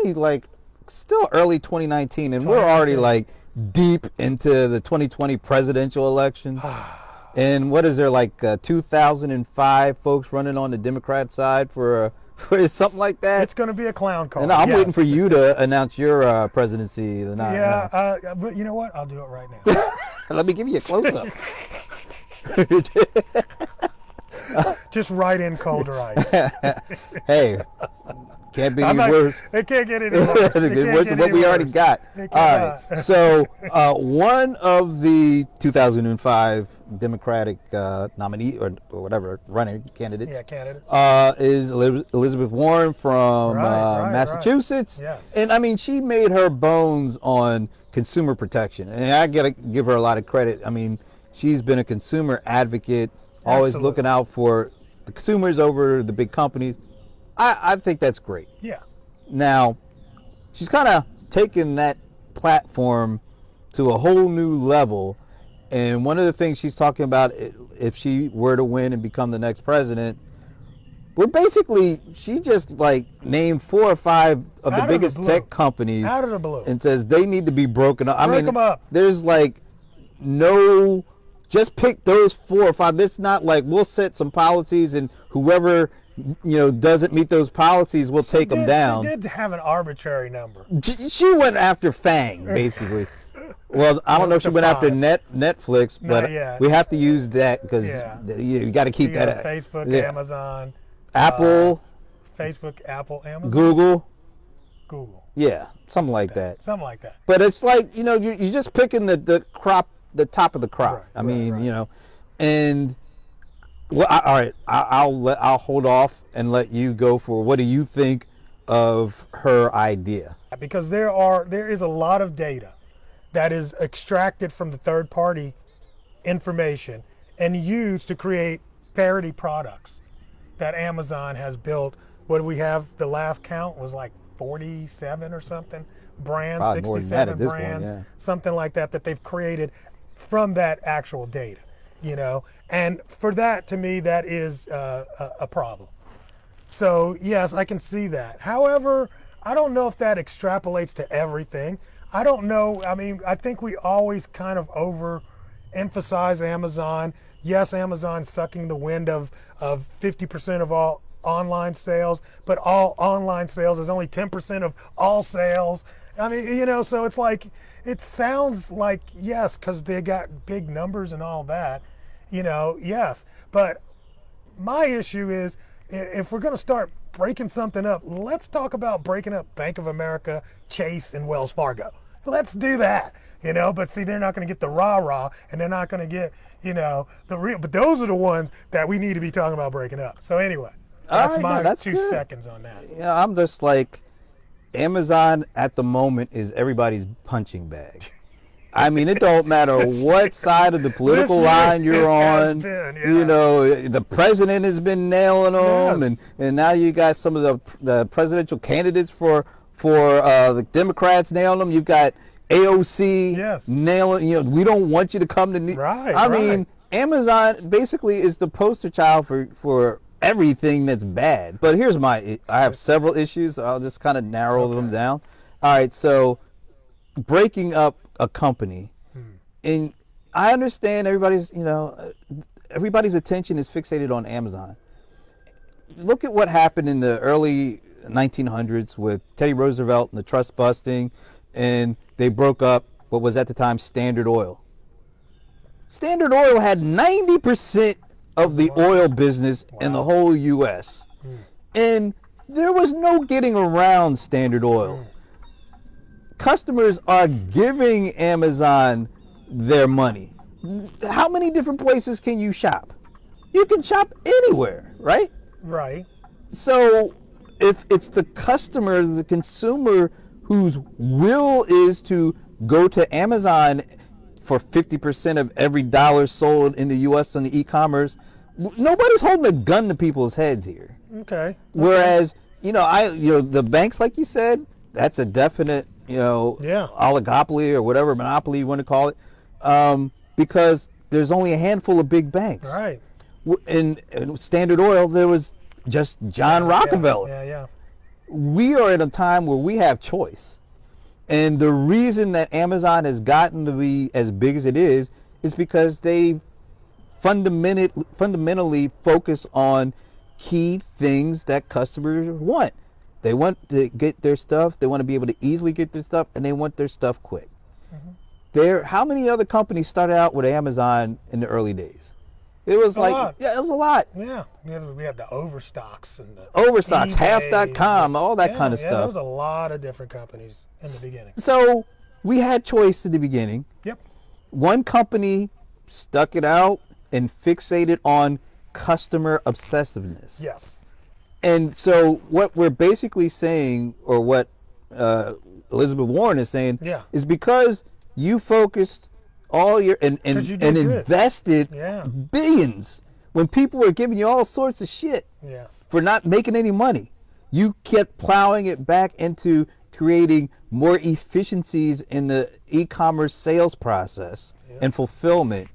only like still early 2019, and we're already like deep into the 2020 presidential election. And what is there, like 2,005 folks running on the Democrat side for something like that? It's going to be a clown car. And I'm waiting for you to announce your presidency the night. Yeah, but you know what? I'll do it right now. Let me give you a close-up. Just right in colder ice. Hey, can't be any worse. It can't get any worse. Worse than what we already got. All right. So one of the 2005 Democratic nominee or whatever running candidates. Yeah, candidates. Is Elizabeth Warren from Massachusetts. Yes. And I mean, she made her bones on consumer protection, and I gotta give her a lot of credit. I mean, she's been a consumer advocate, always looking out for the consumers over the big companies. I think that's great. Yeah. Now, she's kind of taken that platform to a whole new level. And one of the things she's talking about, if she were to win and become the next president, she just like named 4 or 5 of the biggest tech companies out of the blue and says they need to be broken up. Break them up. There's like just pick those 4 or 5. It's not like we'll set some policies and whoever doesn't meet those policies, we'll take them down. She did have an arbitrary number. She went after FANG, basically. Well, I don't know if she went after Netflix, but we have to use that because you got to keep that. Facebook, Amazon, Apple, Facebook, Apple, Amazon, Google. Yeah, something like that. Something like that. But it's like you're just picking the top of the crop. Right. And. Well, all right. I'll hold off and let you go for what do you think of her idea? Because there is a lot of data that is extracted from the third party information and used to create parody products that Amazon has built. What do we have? The last count was like 47 or something brands, Probably 67 brands, something like that they've created from that actual data. And for that, to me, that is a problem. So yes, I can see that. However, I don't know if that extrapolates to everything. I don't know. I mean, I think we always kind of overemphasize Amazon. Yes, Amazon's sucking the wind of 50% of all online sales, but all online sales is only 10% of all sales. I mean, so it's like, it sounds like, yes, because they got big numbers and all that. Yes, but my issue is if we're going to start breaking something up, let's talk about breaking up Bank of America, Chase, and Wells Fargo. Let's do that, but see, they're not going to get the rah-rah, and they're not going to get, the real, but those are the ones that we need to be talking about breaking up. So anyway, that's my 2 seconds on that. I'm just like, Amazon at the moment is everybody's punching bag. I mean, it don't matter what side of the political line you're on. The president has been nailing them, and now you got some of the presidential candidates for the Democrats nailing them. You've got AOC nailing. We don't want you to come to New. I mean, Amazon basically is the poster child for everything that's bad. But here's I have several issues. I'll just kind of narrow them down. All right, so breaking up a company, and I understand everybody's attention is fixated on Amazon. Look at what happened in the early 1900s with Teddy Roosevelt and the trust busting, and they broke up what was at the time Standard Oil. Standard Oil had 90% of the oil business in the whole U.S. And there was no getting around Standard Oil. Customers are giving Amazon their money. How many different places can you shop? You can shop anywhere, right? Right. So if it's the customer, the consumer, whose will is to go to Amazon for 50% of every dollar sold in the U.S. on the e-commerce, nobody's holding a gun to people's heads here. Okay. Whereas, the banks, like you said, that's a definite, oligopoly or whatever monopoly you want to call it, because there's only a handful of big banks. Right. In Standard Oil, there was just John Rockefeller. Yeah. we are in a time where we have choice. And the reason that Amazon has gotten to be as big as it is because they fundamentally focus on key things that customers want. They want to get their stuff, they want to be able to easily get their stuff, and they want their stuff quick. How many other companies started out with Amazon in the early days? It was it was a lot. Yeah, we had the Overstocks and the Overstocks, eBay, Half.com, all that kind of Yeah, stuff. there was a lot of different companies in the beginning. So we had choice in the beginning. Yep. One company stuck it out and fixated on customer obsessiveness. Yes. And so what we're basically saying, or what Elizabeth Warren is saying, is because you focused all your and invested billions when people were giving you all sorts of shit for not making any money. You kept plowing it back into creating more efficiencies in the e-commerce sales process and fulfillment.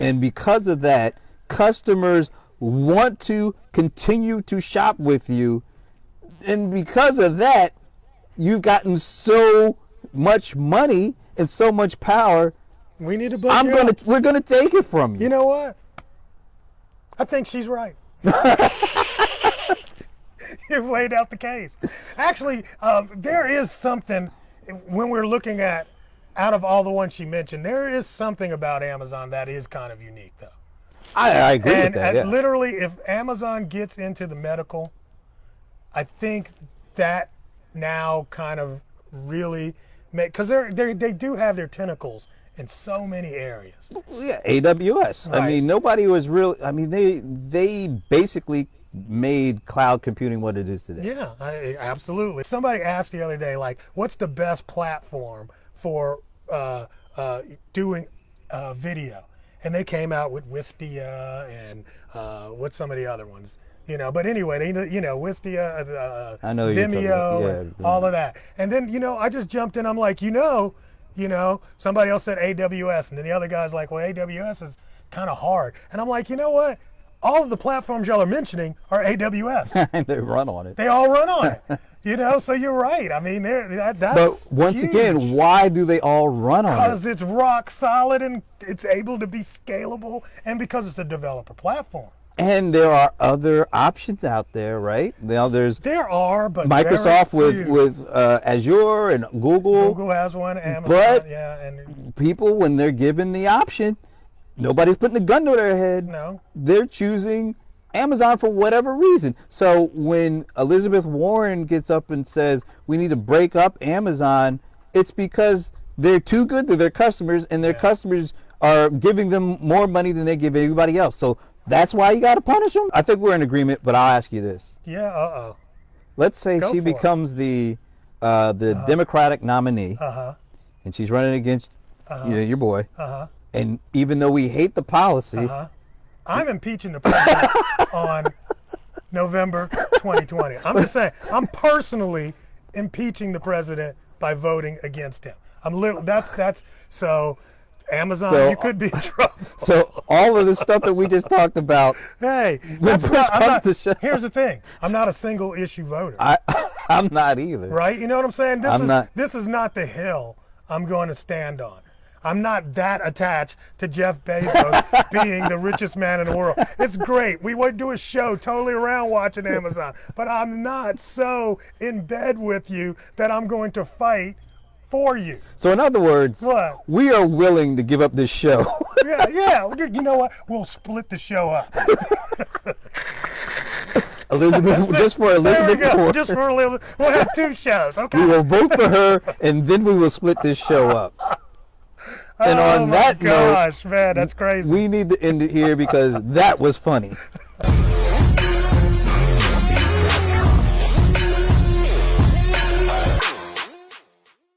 And because of that, customers want to continue to shop with you. And because of that, you've gotten so much money and so much power. We need to book we're gonna take it from you. You know what? I think she's right. You've laid out the case. Actually, there is something when we're looking at, out of all the ones she mentioned, there is something about Amazon that is kind of unique, though. I agree with that. And literally, if Amazon gets into the medical, I think that now kind of really because they do have their tentacles in so many areas. Yeah, AWS. Right. I mean, nobody was really. I mean, they basically made cloud computing what it is today. Yeah, absolutely. Somebody asked the other day, like, what's the best platform for doing video? And they came out with Wistia and what's some of the other ones, But anyway, Wistia, Vimeo, all of that. And then, I just jumped in. I'm like, somebody else said AWS, and then the other guy's like, well, AWS is kind of hard. And I'm like, you know what? All of the platforms y'all are mentioning are AWS. And they run on it. They all run on it. So you're right. I mean, that's But once huge. again, why do they all run on it? Because it's rock solid and it's able to be scalable, and because it's a developer platform. And there are other options out there, right? There are, but Microsoft with Azure and Google. Google has one, Amazon, but and people, when they're given the option, nobody's putting a gun to their head. No. They're choosing Amazon for whatever reason. So when Elizabeth Warren gets up and says we need to break up Amazon, it's because they're too good to their customers, and their customers are giving them more money than they give everybody else. So that's why you got to punish them. I think we're in agreement, but I'll ask you this. Yeah, Let's say she becomes the Democratic nominee, and she's running against your boy. And even though we hate the policy, I'm impeaching the president on November 2020. I'm just saying, I'm personally impeaching the president by voting against him. So Amazon, you could be in trouble. So all of the stuff that we just talked about. Hey, here's the thing. I'm not a single issue voter. I'm not either. Right? You know what I'm saying? This is not the hill I'm going to stand on. I'm not that attached to Jeff Bezos being the richest man in the world. It's great. We would do a show totally around watching Amazon, but I'm not so in bed with you that I'm going to fight for you. So in other words, what? We are willing to give up this show. yeah. You know what? We'll split the show up. Elizabeth, just for Elizabeth. There we go. Just for Elizabeth. We'll have two shows. Okay. We will vote for her, and then we will split this show up. And on that note, man, that's crazy. We need to end it here because that was funny.